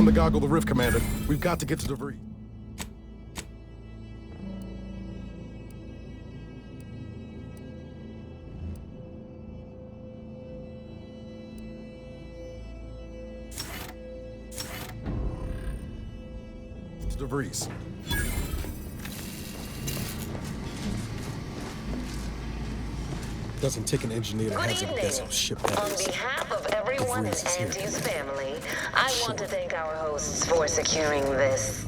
time to goggle the rift, Commander. We've got to get to DeVries. DeVries. Doesn't take an engineer that has a vessel ship that On is. behalf of everyone in Auntie's family, I want to thank our hosts for securing this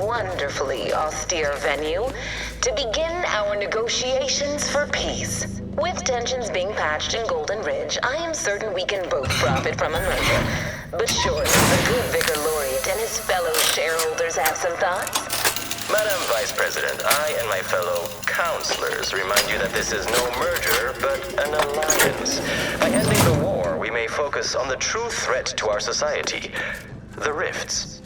wonderfully austere venue to begin our negotiations for peace. With tensions being patched in Golden Ridge, I am certain we can both profit from a merger. But surely the good Vicar Laureate and his fellow shareholders have some thoughts? Madam Vice President, I and my fellow counselors remind you that this is no merger, but an alliance. By ending the war, we may focus on the true threat to our society, the rifts.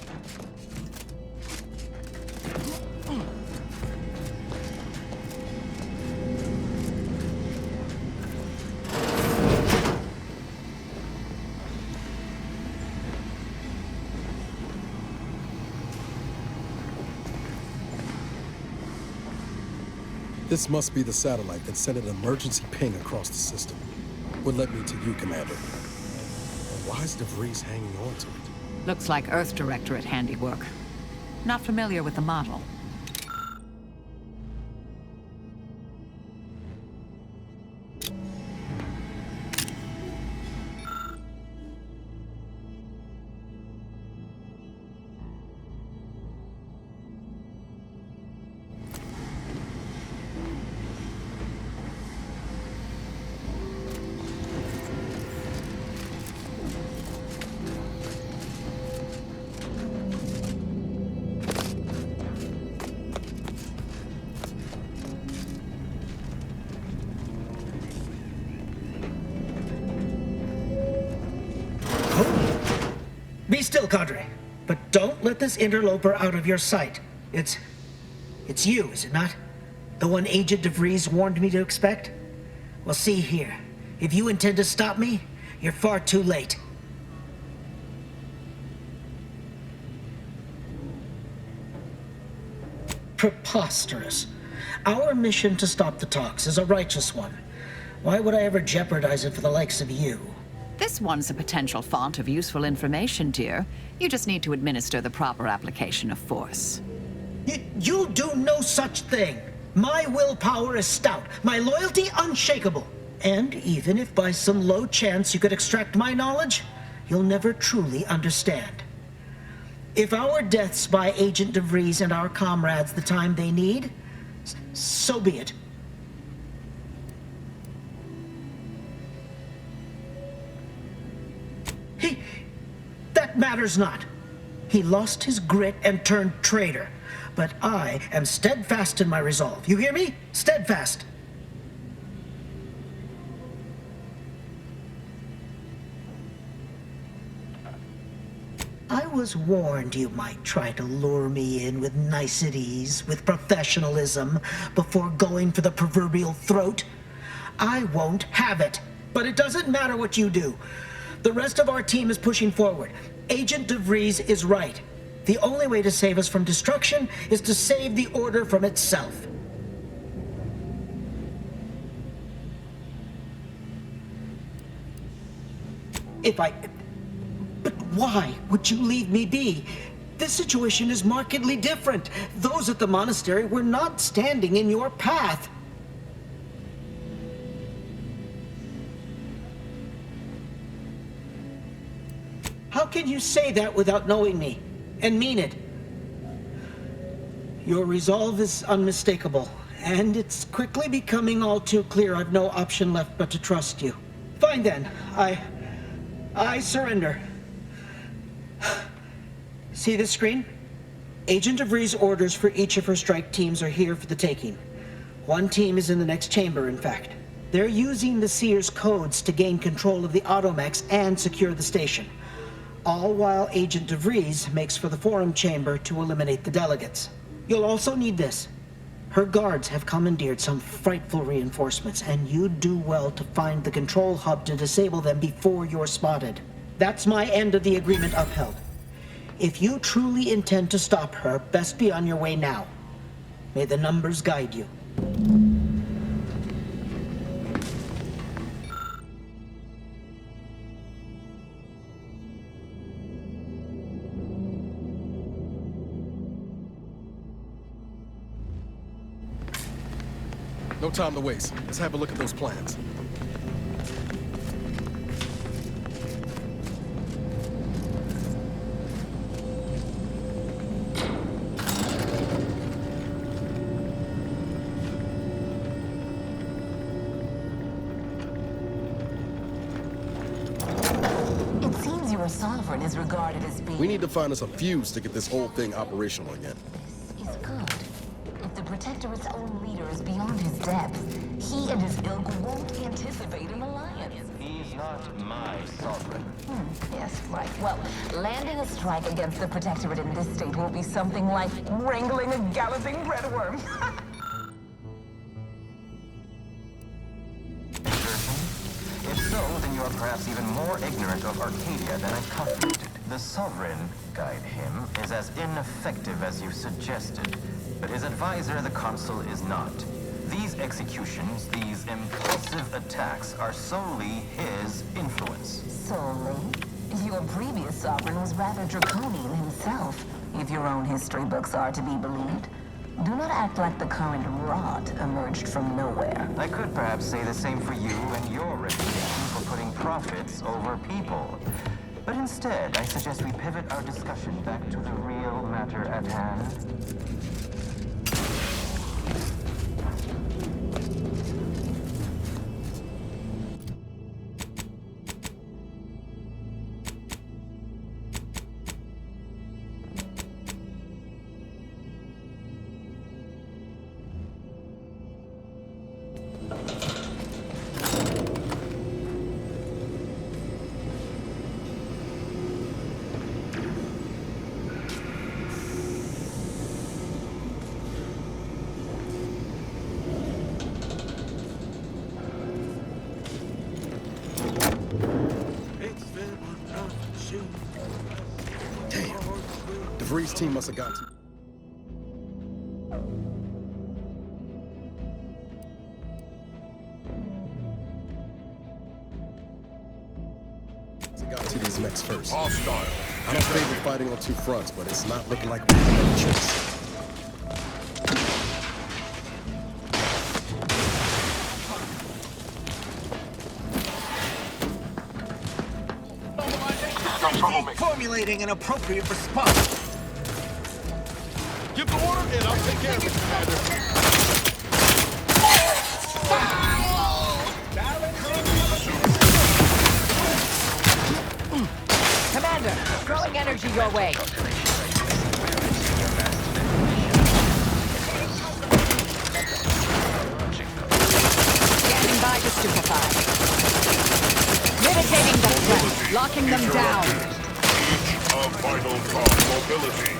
This must be the satellite that sent an emergency ping across the system. What led me to you, Commander? Why is DeVries hanging on to it? Looks like Earth Directorate handiwork. Not familiar with the model. Be still, Cadre. But don't let this interloper out of your sight. It's you, is it not? The one Agent DeVries warned me to expect? Well, see here. If you intend to stop me, you're far too late. Preposterous. Our mission to stop the talks is a righteous one. Why would I ever jeopardize it for the likes of you? This one's a potential font of useful information, dear. You just need to administer the proper application of force. You'll do no such thing. My willpower is stout, my loyalty unshakable. And even if by some low chance you could extract my knowledge, you'll never truly understand. If our deaths buy Agent DeVries and our comrades the time they need, so be it. That matters not. He lost his grit and turned traitor. But I am steadfast in my resolve. You hear me? Steadfast. I was warned you might try to lure me in with niceties, with professionalism, before going for the proverbial throat. I won't have it. But it doesn't matter what you do. The rest of our team is pushing forward. Agent DeVries is right. The only way to save us from destruction is to save the Order from itself. But why would you leave me be? This situation is markedly different. Those at the monastery were not standing in your path. How can you say that without knowing me, and mean it? Your resolve is unmistakable, and it's quickly becoming all too clear I've no option left but to trust you. Fine then, I surrender. See this screen? Agent DeVries' orders for each of her strike teams are here for the taking. One team is in the next chamber, in fact. They're using the Seer's codes to gain control of the automechs and secure the station. All while Agent DeVries makes for the forum chamber to eliminate the delegates. You'll also need this. Her guards have commandeered some frightful reinforcements, and you'd do well to find the control hub to disable them before you're spotted. That's my end of the agreement upheld. If you truly intend to stop her, best be on your way now. May the numbers guide you. No time to waste. Let's have a look at those plans. It seems your sovereign is regarded as being... We need to find us a fuse to get this whole thing operational again. This is good. If the Protectorate's own leader is beyond his depth, he and his ilk won't anticipate an alliance. He's not my sovereign. Yes, right. Well, landing a strike against the Protectorate in this state will be something like wrangling a galloping breadworm. If so, then you are perhaps even more ignorant of Arcadia than I calculated. The Sovereign, guide him, is as ineffective as you suggested. But his advisor, the Consul, is not. These executions, these impulsive attacks, are solely his influence. Solely? Your previous sovereign was rather draconian himself, if your own history books are to be believed. Do not act like the current rot emerged from nowhere. I could perhaps say the same for you and your reputation for putting profits over people. But instead, I suggest we pivot our discussion back to the real matter at hand. Damn. DeVries' team must have gotten to... got to these mechs first. Hostile. I don't favor fighting on two fronts, but it's not looking like we have a choice. Formulating an appropriate response. Give the order and I'll take care of it, Commander, throwing energy your way. Standing by to stupefy. Mitigating the threat, locking them down. Of vital cog mobility.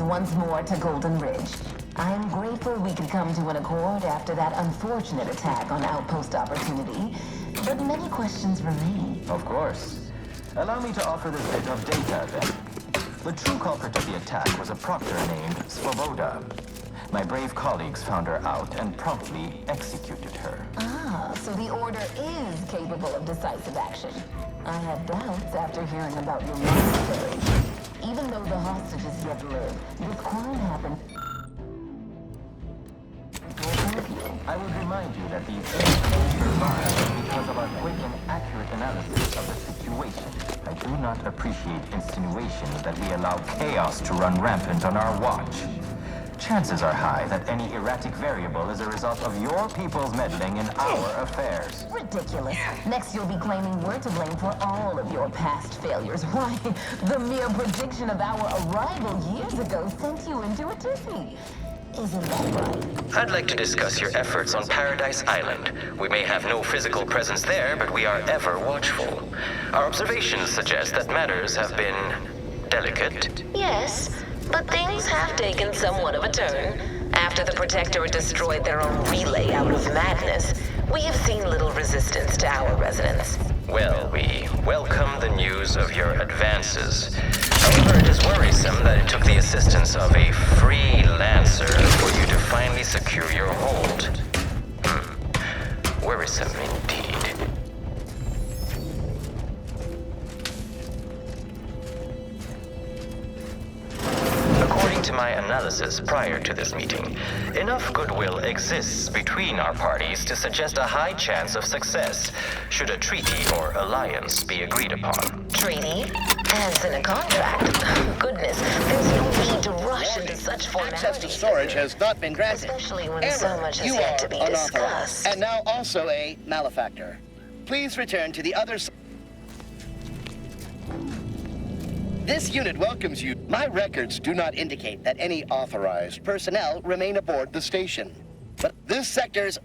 once more to Golden Ridge. I am grateful we could come to an accord after that unfortunate attack on Outpost Opportunity, but many questions remain. Of course. Allow me to offer this bit of data, then. The true culprit of the attack was a proctor named Svoboda. My brave colleagues found her out and promptly executed her. Ah, so the Order is capable of decisive action. I had doubts after hearing about your monastery. Even though the hostages yet live, this crime happened. I would remind you that these incidents survived because of our quick and accurate analysis of the situation. I do not appreciate insinuations that we allow chaos to run rampant on our watch. Chances are high that any erratic variable is a result of your people's meddling in our affairs. Ridiculous. Next you'll be claiming we're to blame for all of your past failures. Why, the mere prediction of our arrival years ago sent you into a tizzy. Isn't that right? I'd like to discuss your efforts on Paradise Island. We may have no physical presence there, but we are ever watchful. Our observations suggest that matters have been delicate. Yes, but things have taken somewhat of a turn. After the Protectorate destroyed their own relay out of madness, we have seen little resistance to our residents. Well, we welcome the news of your advances. However, it is worrisome that it took the assistance of a freelancer for you to finally secure your hold. Worrisome indeed. According to my analysis prior to this meeting, enough goodwill exists between our parties to suggest a high chance of success should a treaty or alliance be agreed upon. Treaty? As in a contract? Goodness, there's no need to rush into such formalities. Access to storage has not been granted. Especially when Error. so much has You yet are to be unauthorized. discussed. And now also a malefactor. Please return to the other side. This unit welcomes you. My records do not indicate that any authorized personnel remain aboard the station. But this sector's...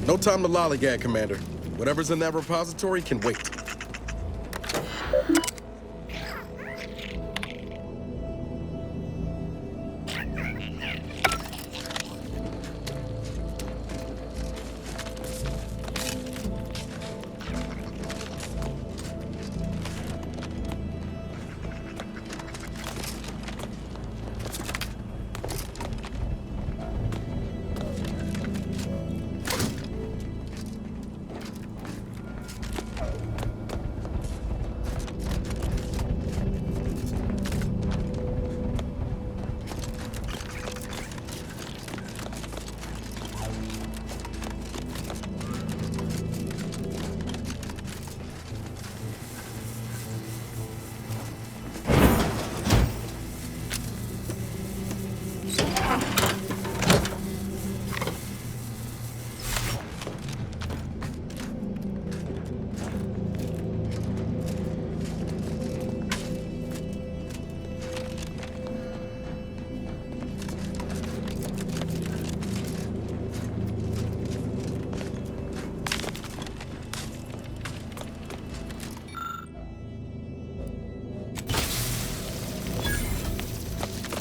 No time to lollygag, Commander. Whatever's in that repository can wait.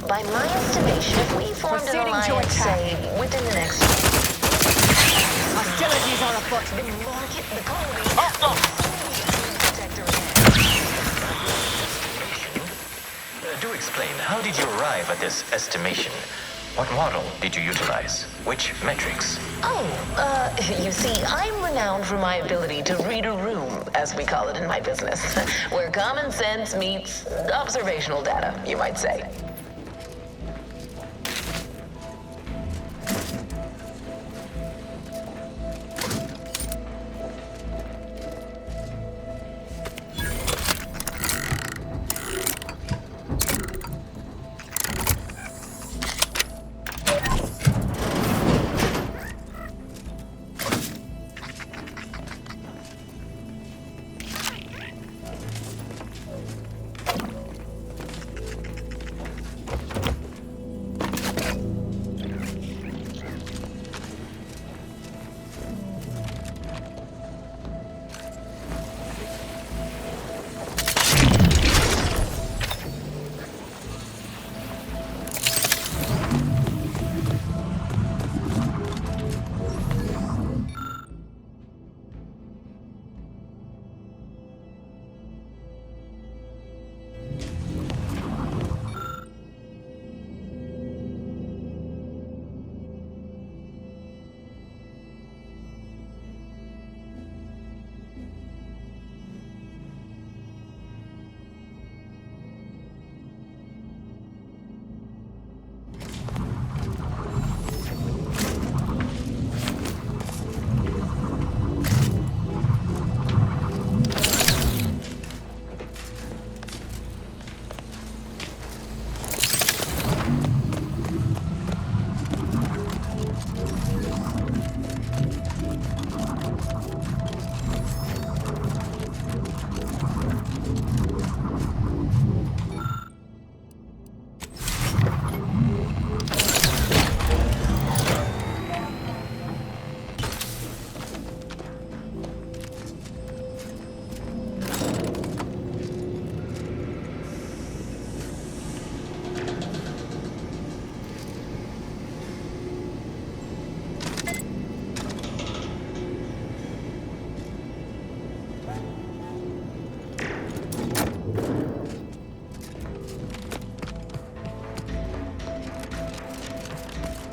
By my estimation, if we formed an alliance, say, within the next... Hostilities are afoot. The market, the colony... Do explain, how did you arrive at this estimation? What model did you utilize? Which metrics? Oh, you see, I'm renowned for my ability to read a room. as we call it in my business, where common sense meets observational data, you might say.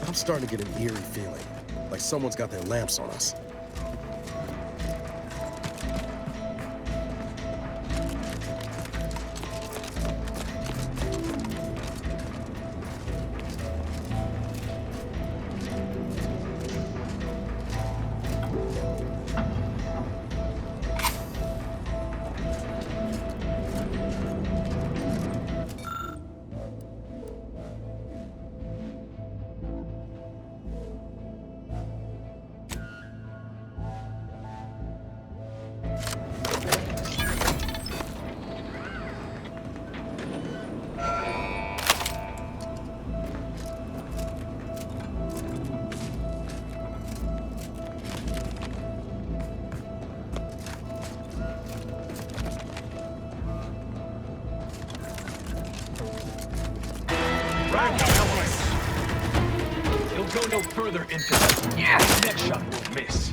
I'm starting to get an eerie feeling, like someone's got their lamps on us. He'll go no further into that. Yeah. Next shot will miss.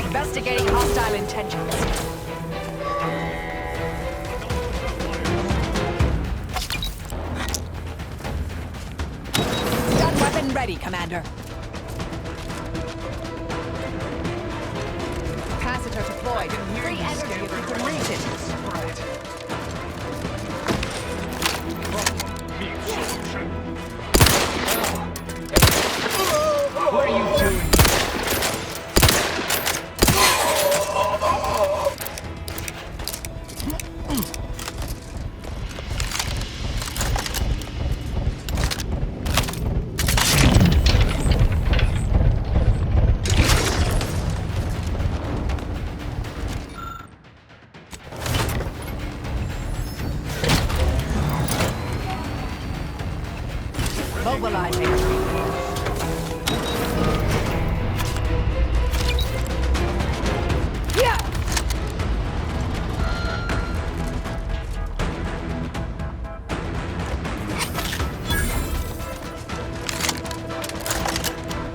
Investigating hostile intentions. When ready, Commander. Capacitor deployed. Free energy if you can reach it. What are you doing? Mobilizing.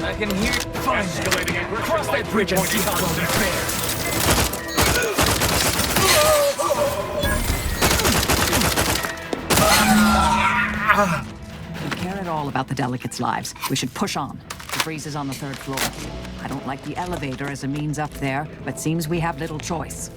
I can hear. Fine. Escalating. Cross that bridge and see how well you fare. We care at all about the delegates' lives. We should push on. The freeze is on the 3rd floor. I don't like the elevator as a means up there, but seems we have little choice.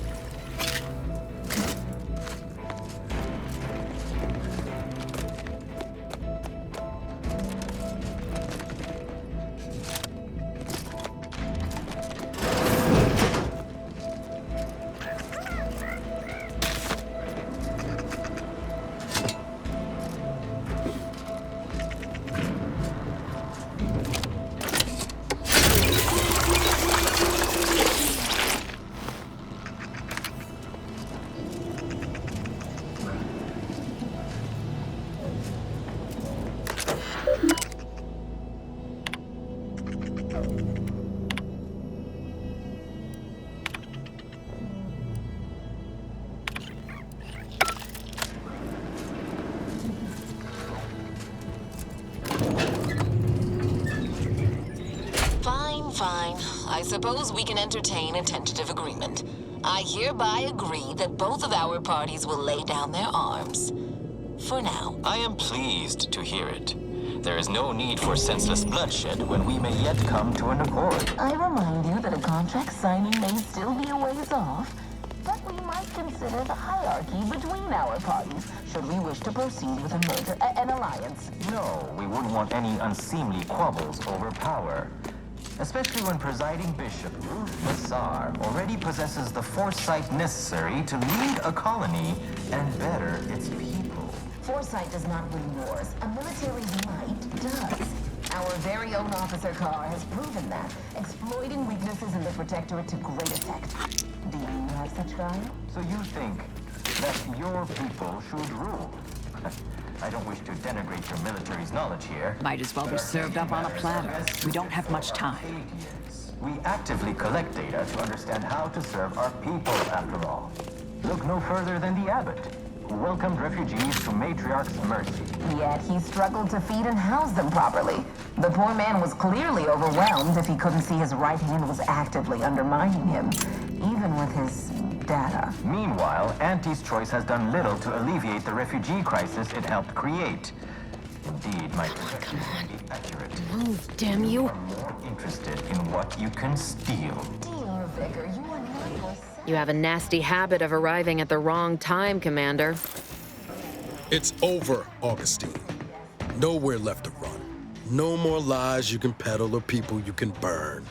Fine. I suppose we can entertain a tentative agreement. I hereby agree that both of our parties will lay down their arms. For now. I am pleased to hear it. There is no need for senseless bloodshed when we may yet come to an accord. I remind you that a contract signing may still be a ways off, but we might consider the hierarchy between our parties should we wish to proceed with a merger, an alliance. No, we wouldn't want any unseemly quabbles over power. Especially when presiding Bishop Ruth Massar already possesses the foresight necessary to lead a colony and better its people. Foresight does not win wars. A military might does. Our very own Officer Carr has proven that, exploiting weaknesses in the Protectorate to great effect. Do you have such guile? So you think that your people should rule? I don't wish to denigrate your military's knowledge here. Might as well be served up on a platter. We don't have much time. We actively collect data to understand how to serve our people, after all. Look no further than the abbot, who welcomed refugees to Matriarch's mercy. Yet he struggled to feed and house them properly. The poor man was clearly overwhelmed if he couldn't see his right hand was actively undermining him, even with his data. Meanwhile, Auntie's choice has done little to alleviate the refugee crisis it helped create. Indeed, my projections may be accurate. Move, damn you. You are more interested in what you can steal. Dear Vicar, you are not yourself. You have a nasty habit of arriving at the wrong time, Commander. It's over, Augustine. Nowhere left to run. No more lies you can peddle or people you can burn.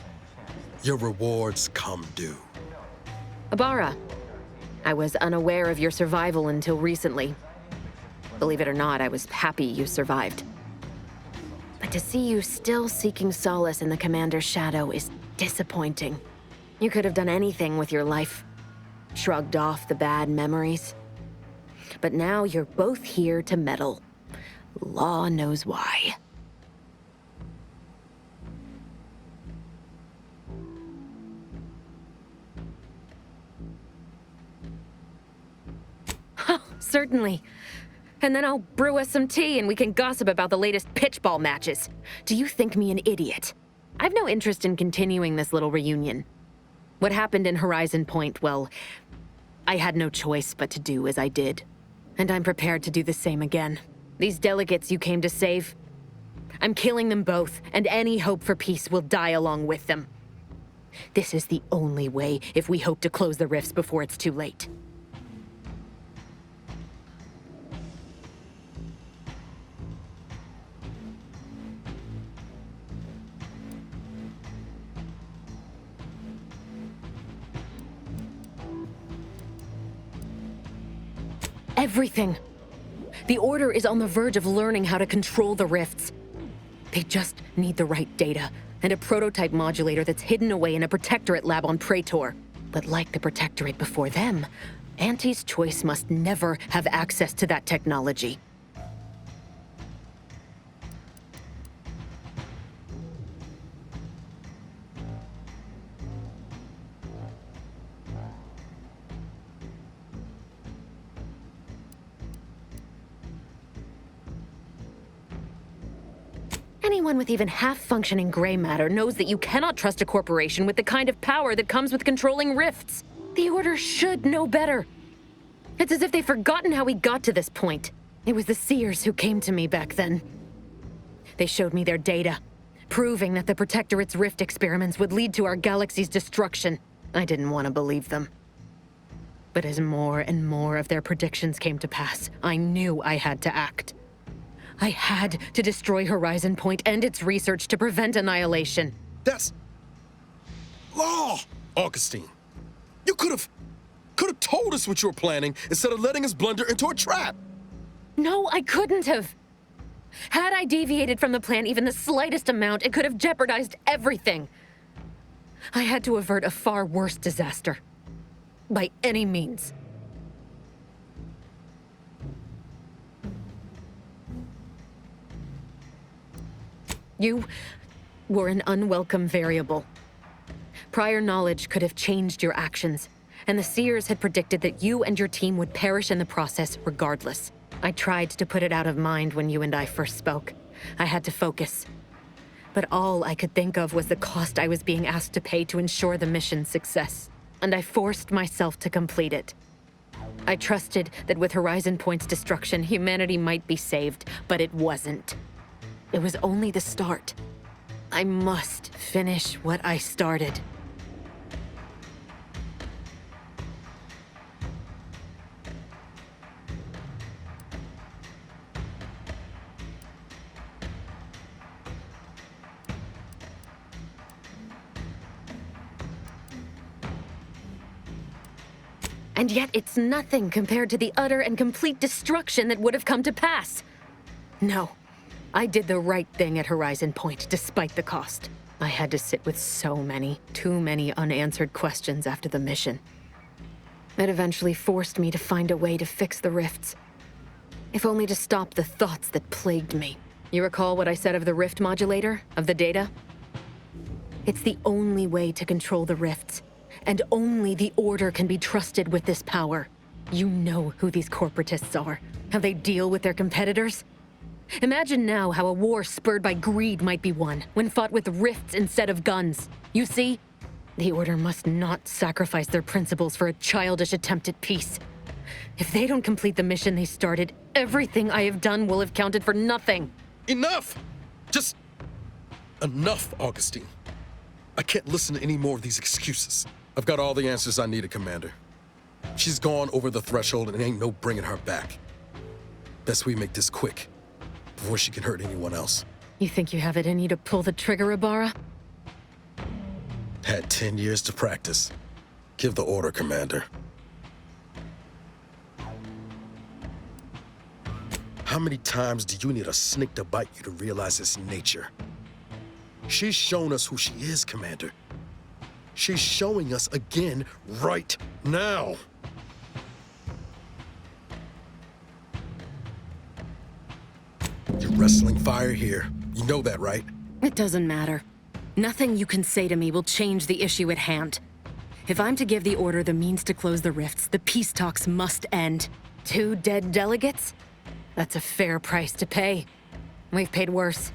Your rewards come due. Ibarra, I was unaware of your survival until recently. Believe it or not, I was happy you survived. But to see you still seeking solace in the Commander's shadow is disappointing. You could have done anything with your life. Shrugged off the bad memories. But now you're both here to meddle. Law knows why. Oh, certainly. And then I'll brew us some tea and we can gossip about the latest pitchball matches. Do you think me an idiot? I've no interest in continuing this little reunion. What happened in Horizon Point, well, I had no choice but to do as I did. And I'm prepared to do the same again. These delegates you came to save, I'm killing them both, and any hope for peace will die along with them. This is the only way if we hope to close the rifts before it's too late. Everything. The Order is on the verge of learning how to control the rifts. They just need the right data, and a prototype modulator that's hidden away in a Protectorate lab on Praetor. But like the Protectorate before them, Auntie's Choice must never have access to that technology. Anyone with even half-functioning gray matter knows that you cannot trust a corporation with the kind of power that comes with controlling rifts. The Order should know better. It's as if they've forgotten how we got to this point. It was the Seers who came to me back then. They showed me their data, proving that the Protectorate's rift experiments would lead to our galaxy's destruction. I didn't want to believe them. But as more and more of their predictions came to pass, I knew I had to act. I had to destroy Horizon Point and its research to prevent annihilation. That's law, Augustine. You could have told us what you were planning instead of letting us blunder into a trap. No, I couldn't have. Had I deviated from the plan even the slightest amount, it could have jeopardized everything. I had to avert a far worse disaster. By any means. You were an unwelcome variable. Prior knowledge could have changed your actions, and the Seers had predicted that you and your team would perish in the process regardless. I tried to put it out of mind when you and I first spoke. I had to focus. But all I could think of was the cost I was being asked to pay to ensure the mission's success, and I forced myself to complete it. I trusted that with Horizon Point's destruction, humanity might be saved, but it wasn't. It was only the start. I must finish what I started. And yet it's nothing compared to the utter and complete destruction that would have come to pass. No. I did the right thing at Horizon Point, despite the cost. I had to sit with too many unanswered questions after the mission. It eventually forced me to find a way to fix the rifts. If only to stop the thoughts that plagued me. You recall what I said of the rift modulator, of the data? It's the only way to control the rifts, and only the Order can be trusted with this power. You know who these corporatists are, how they deal with their competitors. Imagine now how a war spurred by greed might be won when fought with rifts instead of guns. You see, the Order must not sacrifice their principles for a childish attempt at peace. If they don't complete the mission they started, everything I have done will have counted for nothing. Enough! Just enough, Augustine. I can't listen to any more of these excuses. I've got all the answers I needed, Commander. She's gone over the threshold and ain't no bringing her back. Best we make this quick, before she can hurt anyone else. You think you have it in you to pull the trigger, Ibarra? Had 10 years to practice. Give the order, Commander. How many times do you need a snake to bite you to realize its nature? She's shown us who she is, Commander. She's showing us again right now. You're wrestling fire here. You know that, right? It doesn't matter. Nothing you can say to me will change the issue at hand. If I'm to give the Order the means to close the rifts, the peace talks must end. 2 dead delegates? That's a fair price to pay. We've paid worse.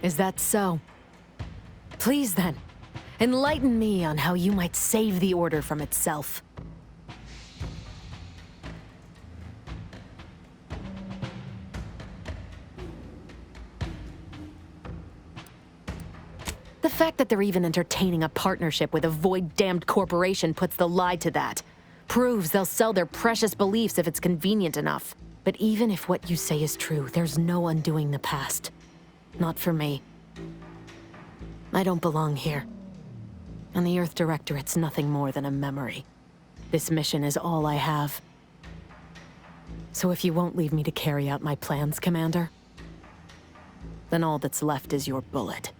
Is that so? Please then, enlighten me on how you might save the Order from itself. The fact that they're even entertaining a partnership with a void-damned corporation puts the lie to that. Proves they'll sell their precious beliefs if it's convenient enough. But even if what you say is true, there's no undoing the past. Not for me. I don't belong here. And the Earth Directorate's nothing more than a memory. This mission is all I have. So if you won't leave me to carry out my plans, Commander, then all that's left is your bullet.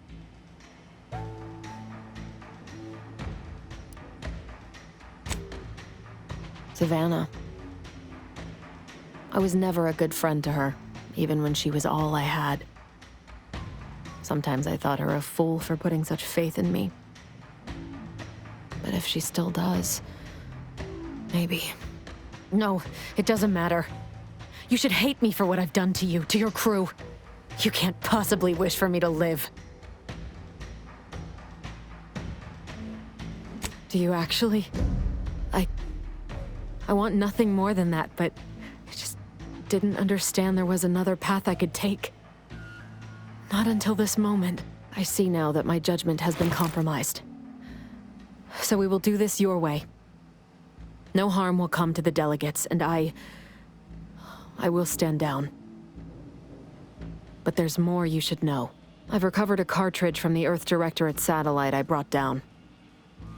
Savannah. I was never a good friend to her, even when she was all I had. Sometimes I thought her a fool for putting such faith in me. But if she still does, maybe. No, it doesn't matter. You should hate me for what I've done to you, to your crew. You can't possibly wish for me to live. Do you actually? I want nothing more than that, but I just didn't understand there was another path I could take. Not until this moment. I see now that my judgment has been compromised. So we will do this your way. No harm will come to the delegates, and I will stand down. But there's more you should know. I've recovered a cartridge from the Earth Directorate satellite I brought down.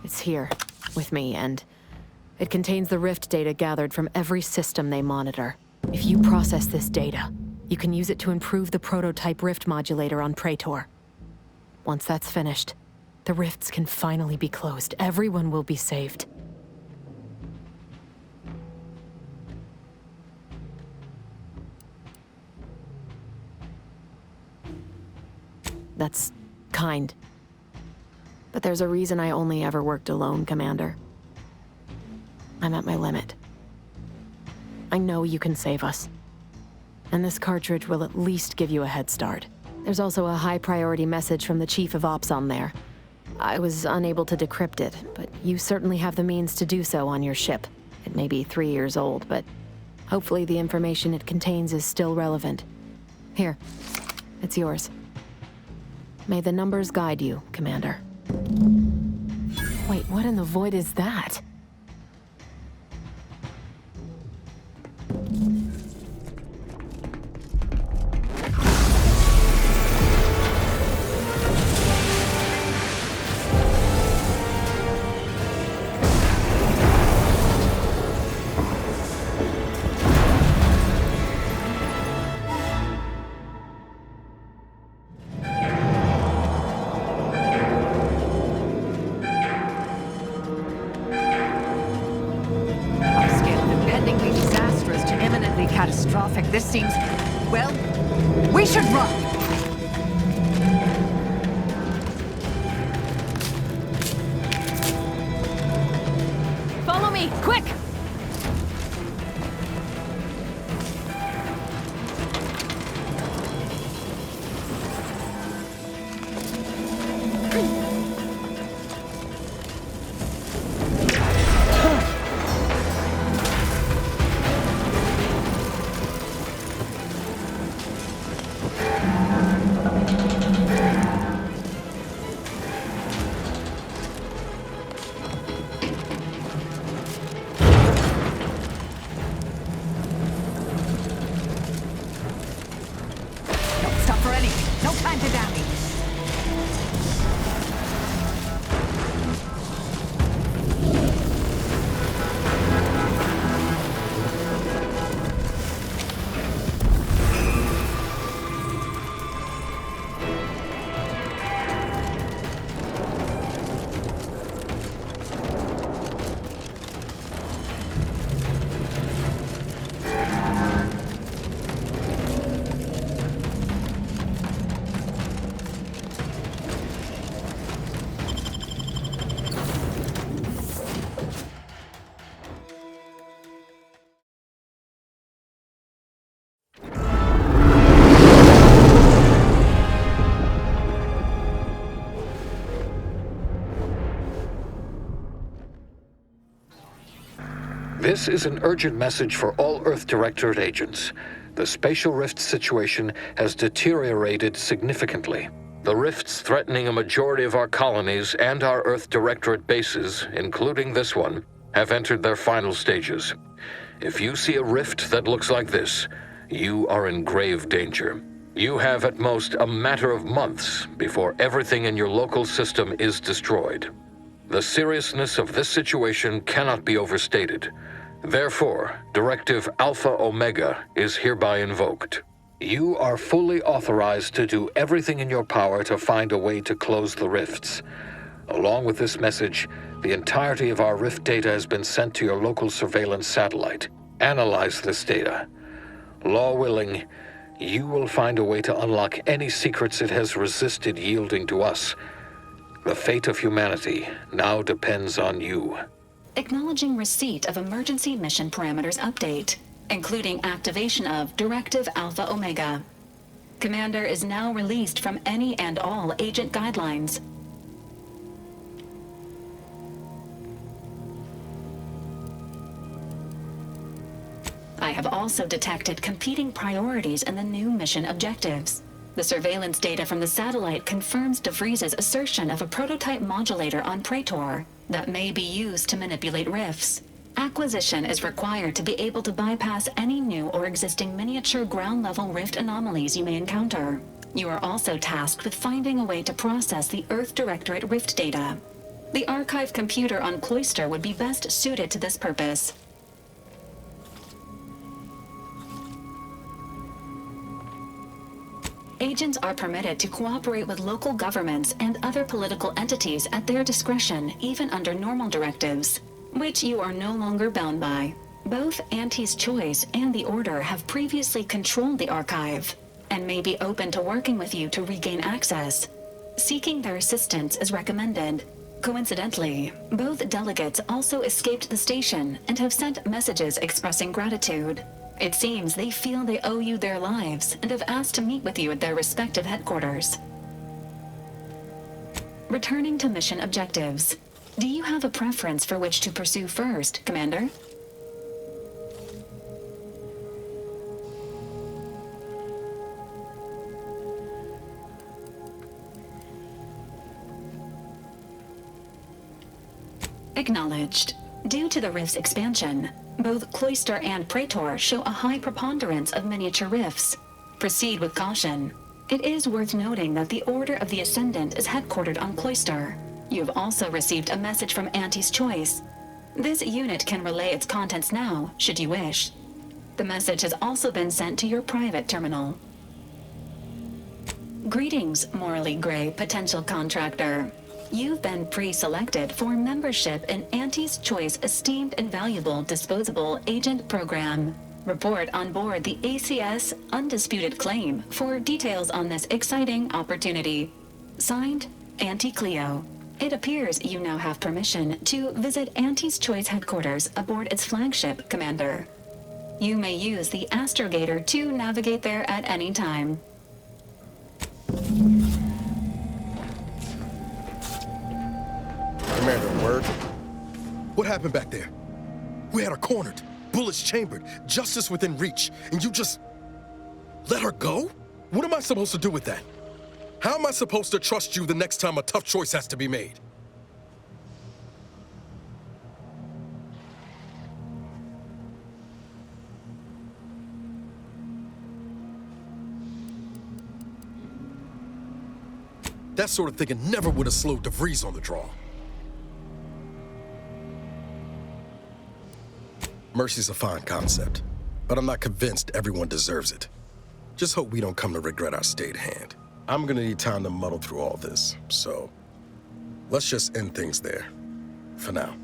It's here, with me, and it contains the rift data gathered from every system they monitor. If you process this data, you can use it to improve the prototype rift modulator on Praetor. Once that's finished, the rifts can finally be closed. Everyone will be saved. That's kind. But there's a reason I only ever worked alone, Commander. I'm at my limit. I know you can save us. And this cartridge will at least give you a head start. There's also a high-priority message from the Chief of Ops on there. I was unable to decrypt it, but you certainly have the means to do so on your ship. It may be 3 years old, but hopefully the information it contains is still relevant. Here, it's yours. May the numbers guide you, Commander. Wait, what in the void is that? Catastrophic. This seems... well, we should run! Follow me, quick! This is an urgent message for all Earth Directorate agents. The spatial rift situation has deteriorated significantly. The rifts threatening a majority of our colonies and our Earth Directorate bases, including this one, have entered their final stages. If you see a rift that looks like this, you are in grave danger. You have at most a matter of months before everything in your local system is destroyed. The seriousness of this situation cannot be overstated. Therefore, Directive Alpha Omega is hereby invoked. You are fully authorized to do everything in your power to find a way to close the rifts. Along with this message, the entirety of our rift data has been sent to your local surveillance satellite. Analyze this data. Law willing, you will find a way to unlock any secrets it has resisted yielding to us. The fate of humanity now depends on you. Acknowledging receipt of emergency mission parameters update, including activation of Directive Alpha Omega. Commander is now released from any and all agent guidelines. I have also detected competing priorities in the new mission objectives. The surveillance data from the satellite confirms DeVries's assertion of a prototype modulator on Praetor that may be used to manipulate rifts. Acquisition is required to be able to bypass any new or existing miniature ground-level rift anomalies you may encounter. You are also tasked with finding a way to process the Earth Directorate rift data. The archive computer on Cloister would be best suited to this purpose. Agents are permitted to cooperate with local governments and other political entities at their discretion, even under normal directives, which you are no longer bound by. Both Auntie's Choice and the Order have previously controlled the archive, and may be open to working with you to regain access. Seeking their assistance is recommended. Coincidentally, both delegates also escaped the station and have sent messages expressing gratitude. It seems they feel they owe you their lives and have asked to meet with you at their respective headquarters. Returning to mission objectives. Do you have a preference for which to pursue first, Commander? Acknowledged. Due to the rift's expansion, both Cloister and Praetor show a high preponderance of miniature rifts. Proceed with caution. It is worth noting that the Order of the Ascendant is headquartered on Cloister. You have also received a message from Auntie's Choice. This unit can relay its contents now, should you wish. The message has also been sent to your private terminal. Greetings, morally gray potential contractor. You've been pre-selected for membership in Auntie's Choice Esteemed and Valuable Disposable Agent Program. Report on board the ACS Undisputed Claim for details on this exciting opportunity. Signed, Auntie Cleo. It appears you now have permission to visit Auntie's Choice headquarters aboard its flagship, Commander. You may use the astrogator to navigate there at any time. Commander, word? What happened back there? We had her cornered, bullets chambered, justice within reach, and you just let her go? What am I supposed to do with that? How am I supposed to trust you the next time a tough choice has to be made? That sort of thinking never would have slowed DeVries on the draw. Mercy's a fine concept, but I'm not convinced everyone deserves it. Just hope we don't come to regret our state hand. I'm gonna need time to muddle through all this, so let's just end things there, for now.